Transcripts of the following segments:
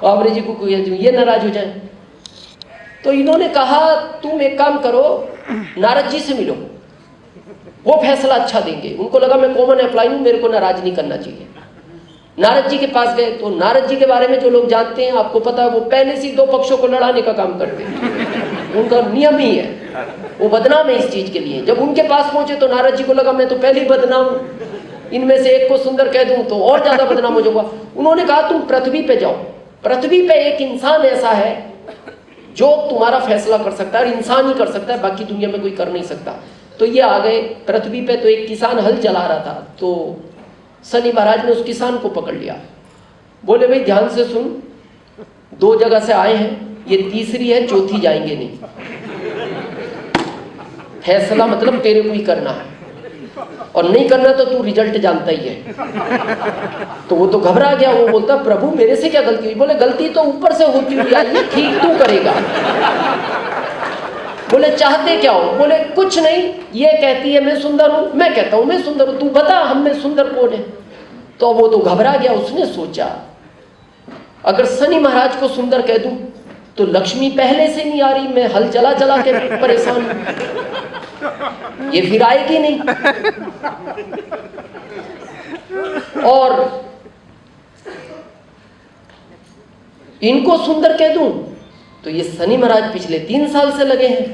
बाबरी जी को ये नाराज हो जाए। तो इन्होंने कहा तुम एक काम करो, नारद जी से मिलो, वो फैसला अच्छा देंगे। उनको लगा मैं कॉमन एम्प्लॉय हूं, मेरे को नाराज नहीं करना चाहिए। नारद जी के पास गए तो नारद जी के बारे में जो लोग जानते हैं, आपको पता है, वो पहले से दो पक्षों को लड़ाने का काम करते हैं, उनका नियम ही है, वो बदनाम है इस चीज के लिए। जब उनके पास पहुंचे तो नारद जी को लगा मैं तो पहले ही बदनाम हूं, इनमें से एक को सुंदर कह दूं तो और ज्यादा बदनाम हो जाऊंगा। उन्होंने कहा तुम पृथ्वी पे जाओ, पृथ्वी पे एक इंसान ऐसा है जो तुम्हारा फैसला कर सकता है, और इंसान ही कर सकता है, बाकी दुनिया में कोई कर नहीं सकता। तो ये आ गए पृथ्वी पे। तो एक किसान हल चला रहा था, तो शनि महाराज ने उस किसान को पकड़ लिया। बोले भाई ध्यान से सुन, दो जगह से आए हैं, ये तीसरी है, चौथी जाएंगे नहीं, फैसला मतलब तेरे को ही करना है, और नहीं करना तो तू रिजल्ट जानता ही है। तो वो तो घबरा गया, वो बोलता प्रभु मेरे से क्या गलती हुई? बोले गलती तो ऊपर से होती हुई आई है, ठीक तू करेगा। बोले चाहते क्या हो? बोले कुछ नहीं, ये कहती है मैं सुंदर हूं, मैं कहता हूं मैं सुंदर हूं, तू बता हम में सुंदर कौन है? तो वो तो घबरा गया। उसने सोचा अगर शनि महाराज को सुंदर कह दूं तो लक्ष्मी पहले से नहीं आ रही, मैं हल चला चला के परेशान हूं, ये फिर आएगी नहीं। और इनको सुंदर कह दूं तो ये शनि महाराज पिछले 3 साल से लगे हैं,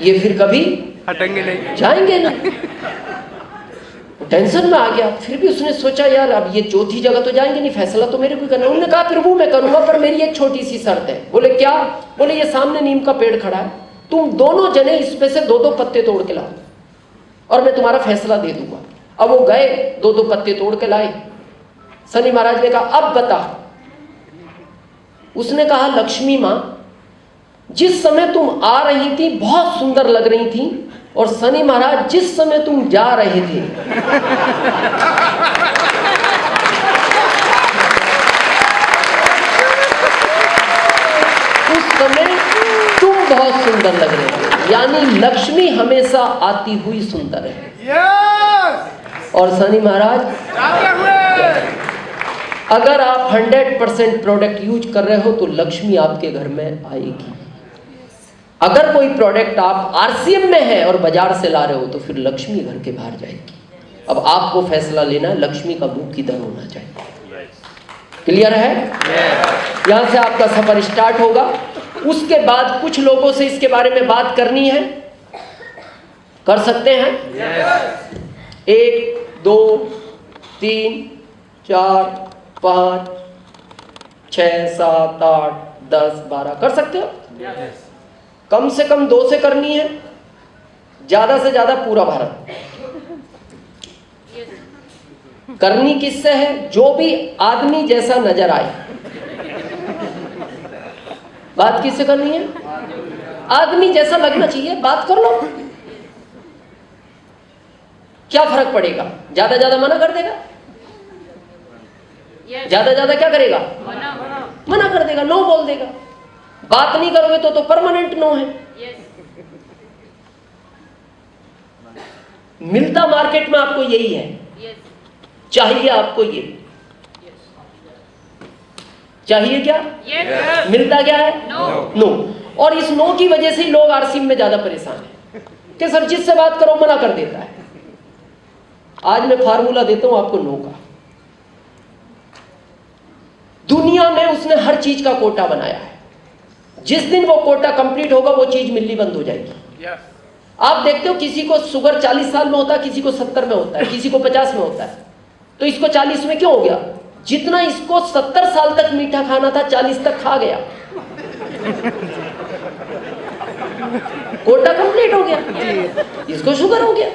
ये फिर कभी हटेंगे नहीं, जाएंगे नहीं। टेंशन में आ गया। फिर भी उसने सोचा यार अब ये चौथी जगह तो जाएंगे नहीं, फैसला तो मेरे को करना। उन्होंने कहा प्रभु मैं करूंगा, पर मेरी एक छोटी सी शर्त है। बोले क्या? बोले ये सामने नीम का पेड़ खड़ा है, तुम दोनों जने इसमें से 2-2 पत्ते तोड़ के लाओ और मैं तुम्हारा फैसला दे दूंगा। अब वो गए, 2-2 पत्ते तोड़ के लाए। शनि महाराज ने कहा अब बता। उसने कहा लक्ष्मी मां, जिस समय तुम आ रही थी बहुत सुंदर लग रही थी, और शनि महाराज जिस समय तुम जा रहे थे उस समय तुम बहुत सुंदर लग रहे थे। यानी लक्ष्मी हमेशा आती हुई सुंदर है। और शनि महाराज अगर आप 100% प्रोडक्ट यूज कर रहे हो तो लक्ष्मी आपके घर में आएगी। अगर कोई प्रोडक्ट आप आरसीएम में है और बाजार से ला रहे हो तो फिर लक्ष्मी घर के बाहर जाएगी। अब आपको फैसला लेना है, लक्ष्मी का मुंह किधर होना चाहिए। क्लियर है? यहां से आपका सफर स्टार्ट होगा। उसके बाद कुछ लोगों से इसके बारे में बात करनी है, कर सकते हैं? 1 2 3 4 5 6 7 8 10 12 कर सकते हो? कम से कम 2 से करनी है, ज्यादा से ज्यादा पूरा भारत। करनी किससे है? जो भी आदमी जैसा नजर आए। बात किससे करनी है? आदमी जैसा लगना चाहिए, बात कर लो। क्या फर्क पड़ेगा? ज्यादा ज्यादा मना कर देगा, ज्यादा ज्यादा क्या करेगा? मना कर देगा, नो बोल देगा। बात नहीं करोगे तो परमानेंट नो है। मिलता मार्केट में आपको यही है। चाहिए आपको ये, चाहिए क्या? मिलता क्या है? नो। और इस नो की वजह से ही लोग आरसीएम में ज्यादा परेशान हैं कि सर जिससे बात करो मना कर देता है। आज मैं फार्मूला देता हूं आपको नो का। दुनिया में उसने हर चीज का कोटा बनाया है। जिस दिन वो कोटा कंप्लीट होगा वो चीज मिलनी बंद हो जाएगी। आप देखते हो किसी को शुगर 40 साल में होता है, किसी को 70 में होता है, किसी को 50 में होता है। तो इसको 40 में क्यों हो गया? जितना इसको 70 साल तक मीठा खाना था 40 तक खा गया, कोटा कंप्लीट हो गया, इसको शुगर हो गया।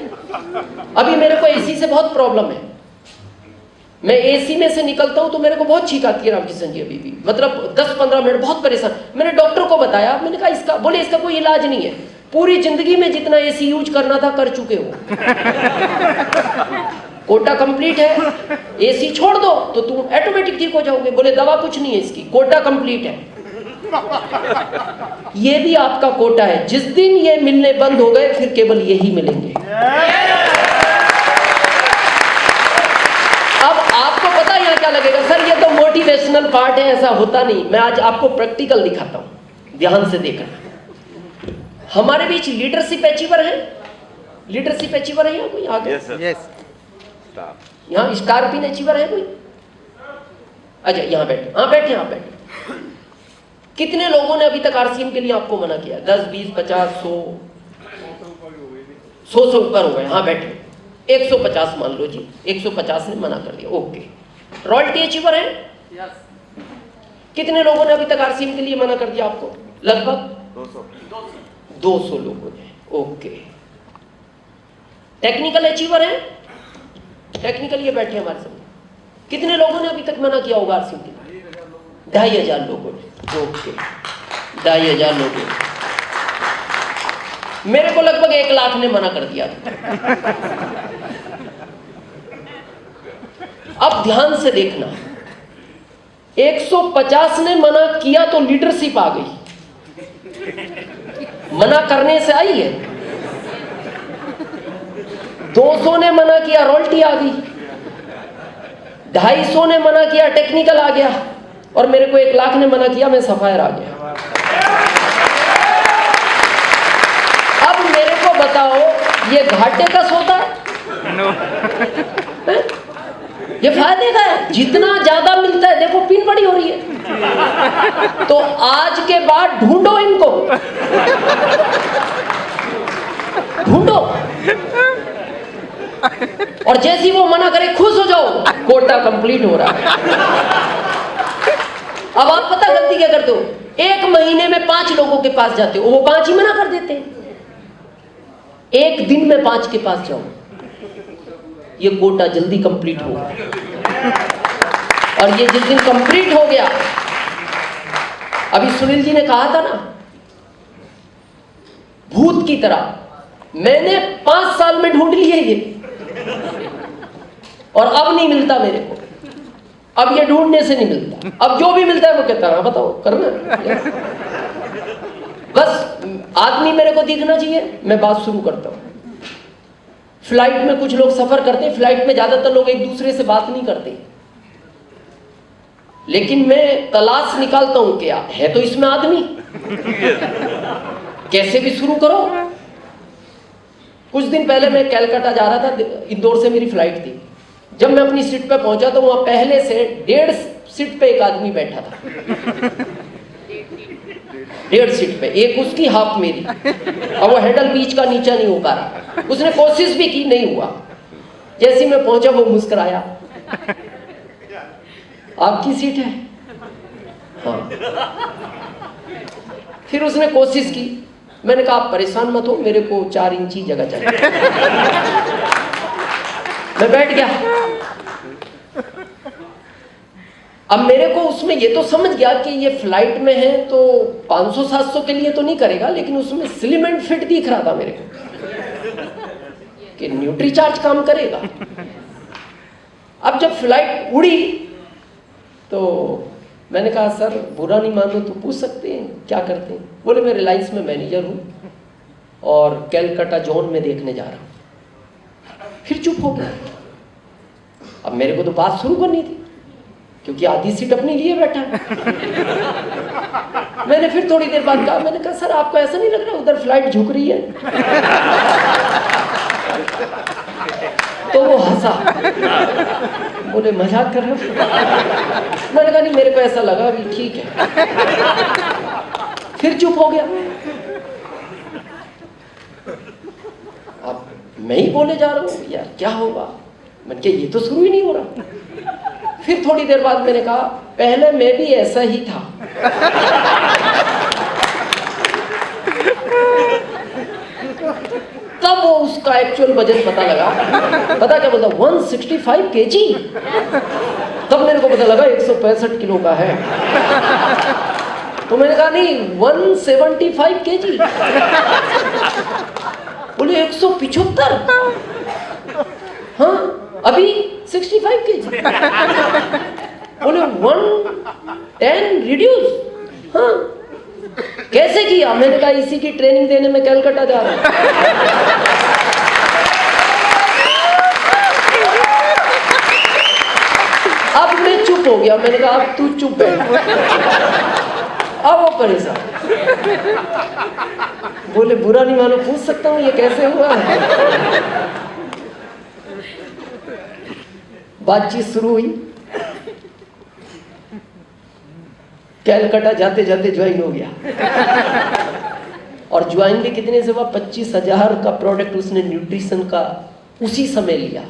अभी मेरे को एसी से बहुत प्रॉब्लम है। मैं एसी में से निकलता हूं तो मेरे को बहुत छींक आती है रामकिशन जी, अभी भी मतलब 10-15 मिनट बहुत परेशान। मैंने डॉक्टर को बताया, मैंने कहा इसका, बोले इसका कोई इलाज नहीं है, पूरी जिंदगी में जितना एसी यूज करना था कर चुके हो, कोटा कंप्लीट है, एसी छोड़ दो तो तुम ऑटोमेटिक ठीक हो जाओगे। बोले दवा कुछ नहीं है इसकी, कोटा कंप्लीट है। ये भी आपका कोटा है। जिस दिन ये मिलने बंद हो गए फिर केवल यही मिलेंगे। अब आपको पता है यहाँ क्या लगेगा, सर ये तो मोटिवेशनल पार्ट है, ऐसा होता नहीं। मैं आज आपको प्रैक्टिकल दिखाता हूँ, ध्यान से देखना। हमारे बीच लीडरशिप अचीवर है, लीडरशिप अचीवर है यहाँ कोई आगे? यस। यहाँ स्टार पिन अचीवर है कोई? अच्छा यहाँ बैठे, हाँ बैठे, हाँ बैठे। कितने लोगों ने अभी तक आरसीएम के लिए आपको मना किया? 10, 20, 50, 100 से ऊपर हो गए। हाँ बैठे। 150 मान लो जी, 150 ने मना कर दिया, ओके। रॉयल्टी अचीवर है? कितने लोगों ने अभी तक आरसीएम के लिए मना कर दिया आपको? लगभग 200 लोगों ने, ओके। टेक्निकल अचीवर है? टेक्निकल ये बैठे हमारे सामने, कितने लोगों ने अभी तक मना किया होगा आरसीएम के लिए? 2500 लोगों ने, ओके। 2500 लोगों ने। मेरे को लगभग 1 लाख ने मना कर दिया। अब ध्यान से देखना, 150 ने मना किया तो लीडरशिप आ गई, मना करने से आई है। 200 ने मना किया, रॉयल्टी आ गई। 250 ने मना किया, टेक्निकल आ गया। और मेरे को 1 लाख ने मना किया, मैं सफायर आ गया। अब मेरे को बताओ, ये घाटे का सौदा है? ये फायदे का है? जितना ज्यादा मिलता है, देखो पिन बड़ी हो रही है। तो आज के बाद ढूंढो इनको, ढूंढो, और जैसी वो मना करे खुश हो जाओ, कोटा कंप्लीट हो रहा है। अब आप पता गलती क्या करते हो, 1 महीने में 5 लोगों के पास जाते हो, वो 5 ही मना कर देते हैं। 1 दिन में 5 के पास जाओ, ये कोटा जल्दी कंप्लीट होगा। और ये जिस दिन कंप्लीट हो गया, अभी सुनील जी ने कहा था ना, भूत की तरह मैंने 5 साल में ढूंढ लिए ये, और अब नहीं मिलता मेरे को। अब ये ढूंढने से नहीं मिलता, अब जो भी मिलता है वो कहता है बताओ करना। बस आदमी मेरे को दिखना चाहिए, मैं बात शुरू करता हूं। फ्लाइट में कुछ लोग सफर करते हैं, फ्लाइट में ज्यादातर लोग एक दूसरे से बात नहीं करते, लेकिन मैं तलाश निकालता हूं क्या है तो इसमें आदमी, कैसे भी शुरू करो। कुछ दिन पहले मैं कलकत्ता जा रहा था, इंदौर से मेरी फ्लाइट थी। जब मैं अपनी सीट पे पहुंचा तो वहां पहले से 1.5 सीट पे एक आदमी बैठा था, 1.5 सीट पे, एक उसकी हाफ मेरी, और वो हैंडल बीच का नीचा नहीं हो पा रहा। उसने कोशिश भी की, नहीं हुआ। जैसे मैं पहुंचा वो मुस्कुराया, आपकी सीट है? हाँ। फिर उसने कोशिश की, मैंने कहा आप परेशान मत हो, मेरे को 4 इंची जगह चाहिए। मैं बैठ गया। अब मेरे को उसमें ये तो समझ गया कि ये फ्लाइट में है तो 500-700 के लिए तो नहीं करेगा, लेकिन उसमें स्लिम एंड फिट दिख रहा था मेरे को कि न्यूट्री चार्ज काम करेगा। अब जब फ्लाइट उड़ी तो मैंने कहा सर बुरा नहीं मानो तो पूछ सकते हैं क्या करते हैं? बोले मैं रिलायंस में मैनेजर हूँ और कलकत्ता जोन में देखने जा रहा हूँ। फिर चुप हो गया। अब मेरे को तो बात शुरू करनी थी क्योंकि आधी सीट अपने लिए बैठा है। मैंने फिर थोड़ी देर बाद कहा, मैंने कहा सर आपको ऐसा नहीं लग रहा उधर फ्लाइट झुक रही है? तो वो हंसा, बोले मजाक कर रहे हो? मैंने कहा नहीं मेरे को ऐसा लगा कि ठीक है। फिर चुप हो गया। अब मैं ही बोले जा रहा हूँ यार क्या होगा, मैंने कहा ये तो शुरू ही नहीं हो रहा। फिर थोड़ी देर बाद मैंने कहा पहले मैं भी ऐसा ही था। तब वो उसका एक्चुअल वजन पता लगा। पता क्या बोलता, 165 kg। तब मेरे को पता लगा 165 किलो का है। तो मैंने कहा नहीं 175 kg। बोले 175। हाँ अभी 65 kg। बोले 110 रिड्यूस। हाँ कैसे किया? मैंने कहा इसी की ट्रेनिंग देने में कलकत्ता जा रहा हूं। अब मैं चुप हो गया, मैंने कहा अब तू चुप है। अब वो परेशान, बोले बुरा नहीं मानो, पूछ सकता हूँ ये कैसे हुआ है। बातचीत शुरू हुई, कैलकाटा जाते जाते ज्वाइन हो गया। और ज्वाइन भी कितने से हुआ, 25,000 का प्रोडक्ट उसने न्यूट्रिशन का उसी समय लिया।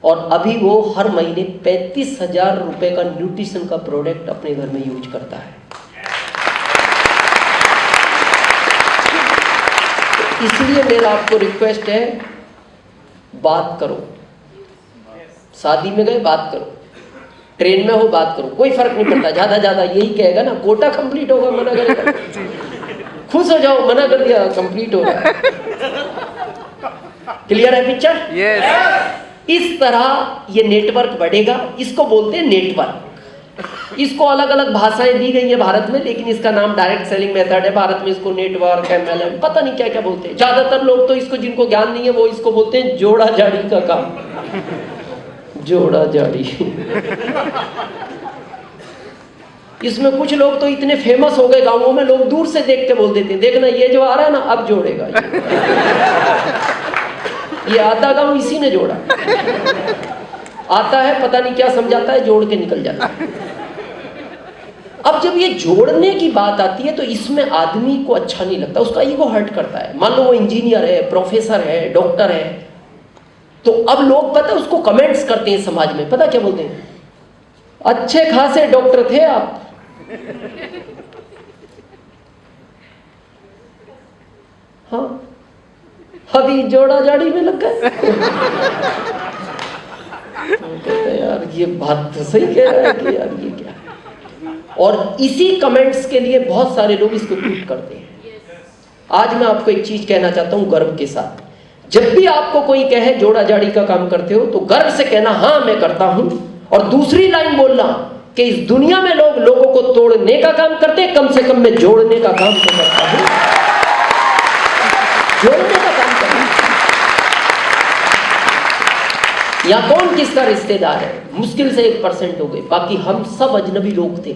और अभी वो हर महीने 35,000 रुपए का न्यूट्रिशन का प्रोडक्ट अपने घर में यूज करता है। इसलिए मेरा आपको रिक्वेस्ट है, बात करो। शादी में गए बात करो, ट्रेन में हो बात करो, कोई फर्क नहीं पड़ता। ज्यादा ज्यादा यही कहेगा ना, कोटा कंप्लीट होगा, मना करेगा, खुश हो जाओ, मना कर दिया, कंप्लीट होगा। क्लियर है पिक्चर? यस। इस तरह ये नेटवर्क बढ़ेगा। इसको बोलते हैं नेटवर्क। इसको अलग अलग भाषाएं दी गई है भारत में, लेकिन इसका नाम डायरेक्ट सेलिंग मेथड है। भारत में इसको नेटवर्क, MLM, पता नहीं क्या क्या बोलते हैं। ज्यादातर लोग तो इसको, जिनको ज्ञान नहीं है, वो इसको बोलते हैं जोड़ा जाड़ी का काम। जोड़ा जाड़ी। इसमें कुछ लोग तो इतने फेमस हो गए गांवों में, लोग दूर से देख के बोल देते हैं, देखना ये जो आ रहा है ना, अब जोड़ेगा ये आधा गांव इसी ने जोड़ा। आता है, पता नहीं क्या समझाता है, जोड़ के निकल जाता है। अब जब ये जोड़ने की बात आती है तो इसमें आदमी को अच्छा नहीं लगता, उसका ईगो हर्ट करता है। मान लो वो इंजीनियर है, प्रोफेसर है, डॉक्टर है, तो अब लोग पता है उसको कमेंट्स करते हैं समाज में, पता क्या बोलते हैं, अच्छे खासे डॉक्टर थे आप। हाँ, अभी जोड़ा जाड़ी में लग गए। कहते यार ये बात तो सही कह रहा है कि यार ये क्या है। और इसी कमेंट्स के लिए बहुत सारे लोग इसको ट्वीट करते हैं। आज मैं आपको एक चीज कहना चाहता हूं गर्व के साथ, जब भी आपको कोई कहे जोड़ा जाड़ी का काम करते हो, तो गर्व से कहना हाँ मैं करता हूं, और दूसरी लाइन बोलना कि इस दुनिया में लोग लोगों को तोड़ने का काम करते हैं, कम से कम मैं जोड़ने का काम तो करता हूं। जोड़ने का काम करता हूं। या कौन किसका रिश्तेदार है, मुश्किल से 1% हो गए, बाकी हम सब अजनबी लोग थे।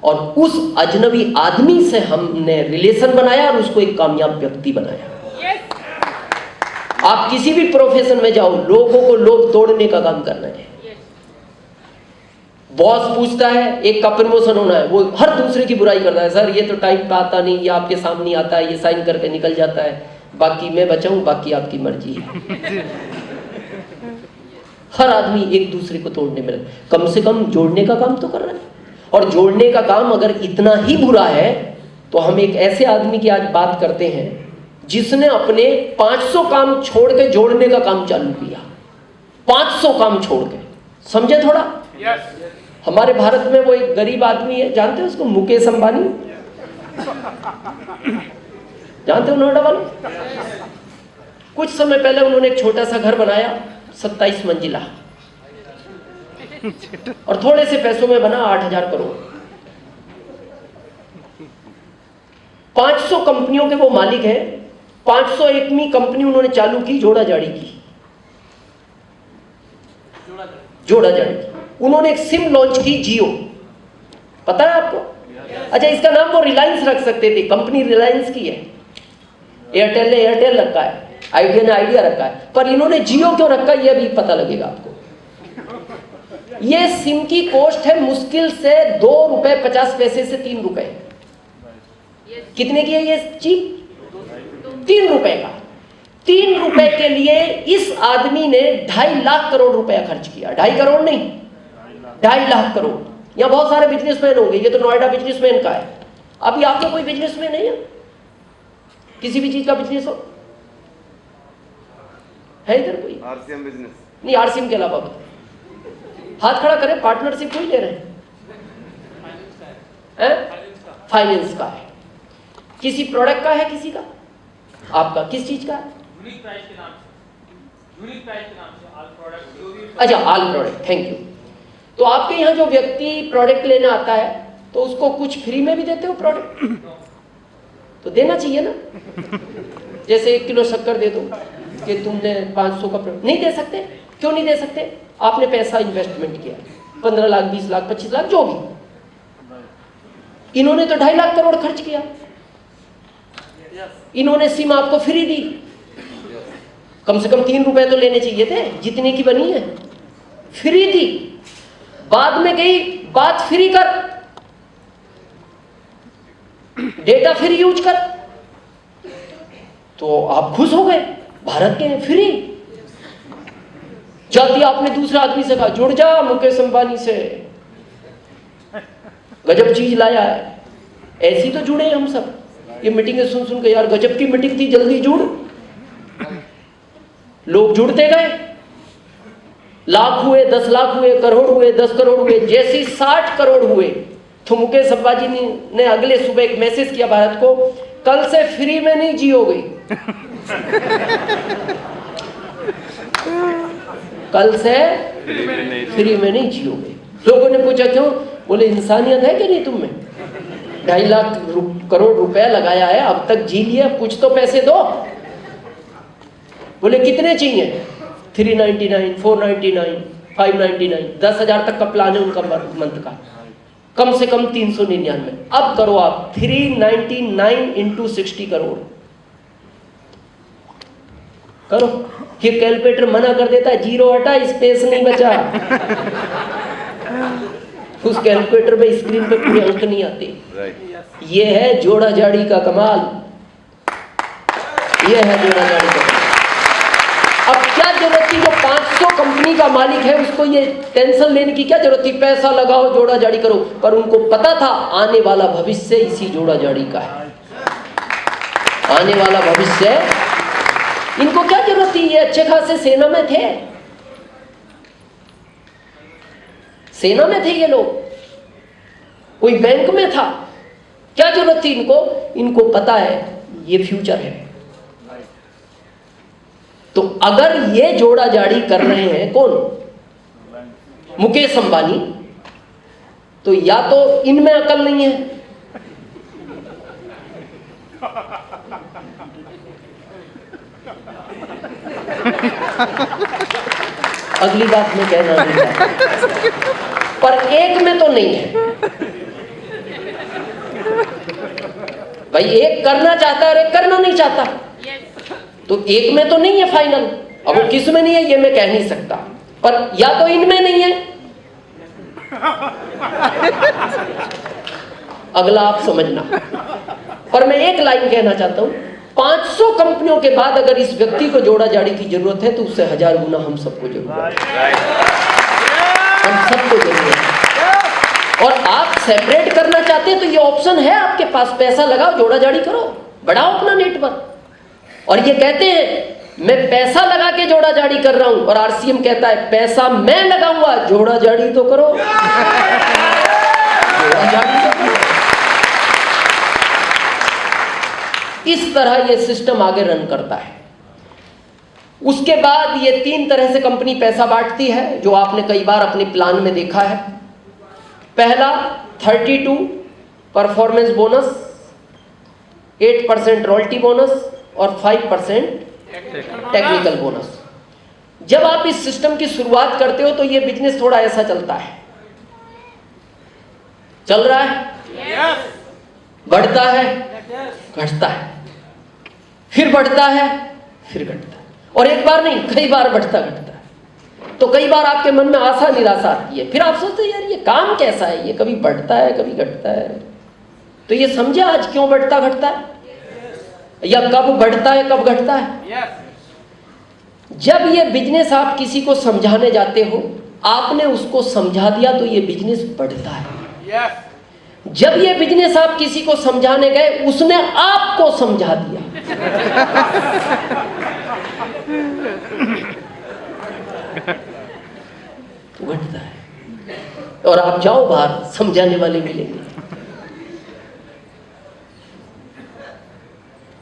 और उस अजनबी आदमी से हमने रिलेशन बनाया और उसको एक कामयाब व्यक्ति बनाया। आप किसी भी प्रोफेशन में जाओ, लोगों को लोग तोड़ने का काम करना है। बॉस पूछता है, एक का प्रमोशन होना है, वो हर दूसरे की बुराई करता है, सर ये तो टाइम पे आता नहीं, ये आपके सामने आता है, ये साइन करके निकल जाता है, बाकी मैं बचाऊं, बाकी आपकी मर्जी है। हर आदमी एक दूसरे को तोड़ने में, कम से कम जोड़ने का काम तो कर रहा है। और जोड़ने का काम अगर इतना ही बुरा है, तो हम एक ऐसे आदमी की आज बात करते हैं जिसने अपने 500 काम छोड़ के जोड़ने का काम चालू किया। 500 काम छोड़ के, समझे थोड़ा? हमारे भारत में वो एक गरीब आदमी है, जानते हो उसको, मुकेश अंबानी, जानते हो, नोएडा वाले। कुछ समय पहले उन्होंने एक छोटा सा घर बनाया, 27 मंजिला, और थोड़े से पैसों में बना 8,000 करोड़। 500 कंपनियों के वो मालिक है। 501वीं कंपनी उन्होंने चालू की जोड़ा जाड़ी की। जोड़ा जाड़ी की उन्होंने एक सिम लॉन्च की, जियो, पता है आपको? अच्छा, इसका नाम वो रिलायंस रख सकते थे, कंपनी रिलायंस की है। एयरटेल ने एयरटेल रखा है, आइडिया ने आइडिया रखा है, पर इन्होंने जियो क्यों रखा ये अभी पता लगेगा आपको। ये सिम की कॉस्ट है मुश्किल से 2 रुपए 50 पैसे से 3 रुपए। कितने की है ये चीप? 3 रुपए का। 3 रुपए के लिए इस आदमी ने 2.5 लाख करोड़ रुपया खर्च किया। 2.5 करोड़ नहीं, 2.5 लाख करोड़। यहाँ बहुत सारे बिजनेसमैन होंगे, ये तो नोएडा बिजनेसमैन का है। अभी आप लोग कोई बिजनेसमैन नहीं है? किसी भी चीज का बिजनेस हो है इधर कोई? आरसीएम बिजनेस नहीं, आरसीएम के अलावा बताए, हाथ खड़ा करें। पार्टनरशिप कोई ले रहे हैं? फाइनेंस का है, किसी प्रोडक्ट का है, किसी का, आपका किस चीज का है? यूनिक प्राइस के नाम से ऑल प्रोडक्ट। अच्छा, ऑल प्रोडक्ट, थैंक यू। तो आपके यहाँ जो व्यक्ति प्रोडक्ट लेने आता है, तो उसको कुछ फ्री में भी देते हो प्रोडक्ट? तो देना चाहिए ना। जैसे 1 किलो शक्कर दे दो कि तुमने 500 का प्रोडक्ट, नहीं दे सकते, क्यों नहीं दे सकते? आपने पैसा इन्वेस्टमेंट किया 15 लाख, 20 लाख, 25 लाख, जो भी। इन्होंने तो 2.5 लाख करोड़ खर्च किया। इन्होंने सिम आपको फ्री दी, कम से कम 3 रुपए तो लेने चाहिए थे, जितने की बनी है फ्री दी। बाद में गई बात फ्री कर, डेटा फ्री यूज कर, तो आप खुश हो गए, भारत के फ्री। जाती आपने दूसरे आदमी से कहा जुड़ जा मुकेश अंबानी से, गजब चीज लाया है, ऐसी तो जुड़े हम सब। ये मीटिंगें सुन सुन के यार गजब की मीटिंग थी, जल्दी जुड़। लोग जुड़ते गए, लाख हुए, 10 लाख हुए, करोड़ हुए, 10 करोड़ हुए। जैसे 60 करोड़ हुए तो मुकेश अंबानी ने अगले सुबह एक मैसेज किया भारत को, कल से फ्री में नहीं जियोगे। कल से फ्री में नहीं जियोगे। लोगों ने पूछा क्यों? बोले इंसानियत है कि नहीं तुम में? 2.5 लाख करोड़ रुपया लगाया है, अब तक जी लिया, कुछ तो पैसे दो। बोले कितने चाहिए? 399, 499, 599, 10,000 तक का प्लान है उनका मंथ का, कम से कम 399। अब करो आप 399 इंटू 60 करोड़ करो। ये कैलकुलेटर मना कर देता है, जीरो हटा, स्पेस नहीं बचा। उस कैलकुलेटर में स्क्रीन पे पूरे अंक नहीं आते। ये है जोड़ा जाड़ी का कमाल, ये है जोड़ा जाड़ी का कमाल। अब क्या जरूरत थी? जो 500 कंपनी का मालिक है उसको ये टेंशन लेने की क्या जरूरत थी? पैसा लगाओ, जोड़ा जाड़ी करो। पर उनको पता था आने वाला भविष्य इसी जोड़ा जाड़ी का है, आने वाला भविष्य। इनको क्या जरूरत थी? ये अच्छे खासे सेना में थे, सेना में थे ये लोग, कोई बैंक में था, क्या जरूरत थी इनको? इनको पता है ये फ्यूचर है। तो अगर ये जोड़ा जाड़ी कर रहे हैं कौन? मुकेश अंबानी, तो या तो इनमें अकल नहीं है, अगली बात मैं कहना नहीं चाहता, पर एक में तो नहीं है भाई। एक करना चाहता है और एक करना नहीं चाहता, तो एक में तो नहीं है फाइनल। अब वो किस में नहीं है ये मैं कह नहीं सकता, पर या तो इनमें नहीं है, अगला आप समझना। पर मैं एक लाइन कहना चाहता हूं, 500 कंपनियों के बाद अगर इस व्यक्ति को जोड़ा जाड़ी की जरूरत है तो उससे 1000 गुना हम सबको जरूरत है, हम सबको जरूरत है। और आप सेपरेट करना चाहते हैं तो ये ऑप्शन है आपके पास, पैसा लगाओ, जोड़ा जाड़ी करो, बढ़ाओ अपना नेटवर्क। और ये कहते हैं मैं पैसा लगा के जोड़ा जाड़ी कर रहा हूं, और आरसीएम कहता है पैसा मैं लगाऊंगा, जोड़ा जाड़ी तो करो, जोड़ा जाड़ी तो करो। इस तरह ये सिस्टम आगे रन करता है। उसके बाद ये 3 तरह से कंपनी पैसा बांटती है, जो आपने कई बार अपने प्लान में देखा है। पहला 32 परफॉर्मेंस बोनस, 8% रॉयल्टी बोनस और 5% टेक्निकल बोनस। जब आप इस सिस्टम की शुरुआत करते हो तो ये बिजनेस थोड़ा ऐसा चलता है, चल रहा है, बढ़ता है, घटता है, फिर बढ़ता है, फिर घटता है, और एक बार नहीं कई बार बढ़ता घटता है। तो कई बार आपके मन में आशा निराशा आती है, फिर आप सोचते हैं यार ये काम कैसा है, ये कभी बढ़ता है कभी घटता है। तो ये समझे आज क्यों बढ़ता घटता है, या कब बढ़ता है कब घटता है। जब ये बिजनेस आप किसी को समझाने जाते हो, आपने उसको समझा दिया तो ये बिजनेस बढ़ता है। जब ये बिजनेस आप किसी को समझाने गए, उसने आपको समझा दिया, तो घटता है। और आप जाओ बाहर, समझाने वाले मिलेंगे,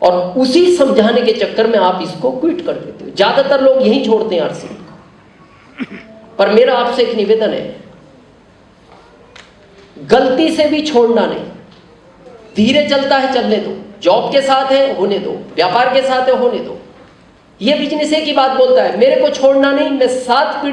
और उसी समझाने के चक्कर में आप इसको क्विट कर देते हो। ज्यादातर लोग यही छोड़ते हैं आरसीएम को। पर मेरा आपसे एक निवेदन है, गलती से भी छोड़ना नहीं, धीरे चलता है चलने दो, जॉब के साथ है होने दो, व्यापार के साथ है होने दो, ये बिजनेस की बात बोलता है, मेरे को छोड़ना नहीं, मैं 7 पीढ़ी